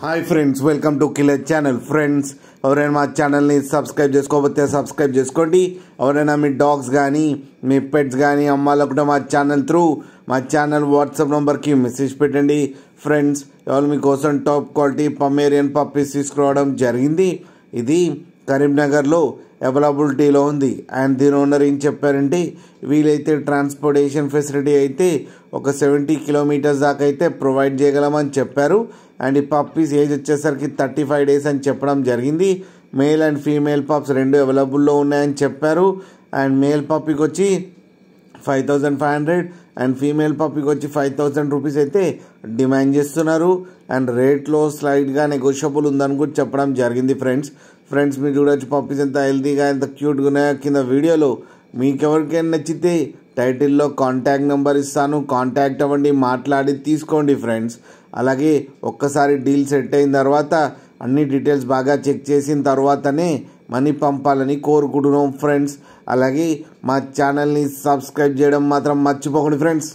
Hi friends, welcome to killer channel. Friends, ఎవరైనా మా ఛానల్ని సబ్స్క్రైబ్ చేసుకోకపోతే సబ్స్క్రైబ్ చేసుకోండి. ఎవరైనా మీ డాగ్స్ కానీ మీ పెట్స్ కానీ అమ్మాలనుకుంటే మా ఛానల్ వాట్సాప్ నెంబర్కి మెసేజ్ పెట్టండి. ఫ్రెండ్స్, ఎవరు మీకోసం టాప్ క్వాలిటీ పమేరియన్ పప్పీస్ తీసుకురావడం జరిగింది. ఇది కరీంనగర్లో అవైలబిలిటీలో ఉంది. అండ్ దీని ఓనర్ ఏం చెప్పారంటే, వీలైతే ట్రాన్స్పోర్టేషన్ ఫెసిలిటీ అయితే ఒక 70 కిలోమీటర్స్ దాకా అయితే ప్రొవైడ్ చేయగలమని చెప్పారు. అండ్ ఈ పప్పీస్ ఏజ్ వచ్చేసరికి 35 డేస్ అని చెప్పడం జరిగింది. మేల్ అండ్ ఫీమేల్ పప్స్ రెండు అవైలబుల్లో ఉన్నాయని చెప్పారు. అండ్ మేల్ పప్పీకి వచ్చి 5500 అండ్ ఫీమేల్ పప్పీకి వచ్చి 5000 రూపీస్ అయితే డిమాండ్ చేస్తున్నారు. అండ్ రేట్లో స్లైడ్గా నెగోషియబుల్ ఉందని కూడా చెప్పడం జరిగింది. ఫ్రెండ్స్ మీరు చూడొచ్చు పప్పీస్ ఎంత హెల్తీగా ఎంత క్యూట్గా ఉన్నాయో. కింద వీడియోలో మీకు ఎవరికైనా నచ్చితే టైటిల్లో కాంటాక్ట్ నెంబర్ ఇస్తాను, కాంటాక్ట్ అవ్వండి, మాట్లాడి తీసుకోండి ఫ్రెండ్స్. అలాగే ఒక్కసారి డీల్ సెట్ అయిన తర్వాత అన్ని డీటెయిల్స్ బాగా చెక్ చేసిన తర్వాతనే మనీ పంపాలని కోరుకుంటున్నాం ఫ్రెండ్స్. అలాగే మా ఛానల్ని సబ్స్క్రైబ్ చేయడం మాత్రం మర్చిపోకండి ఫ్రెండ్స్.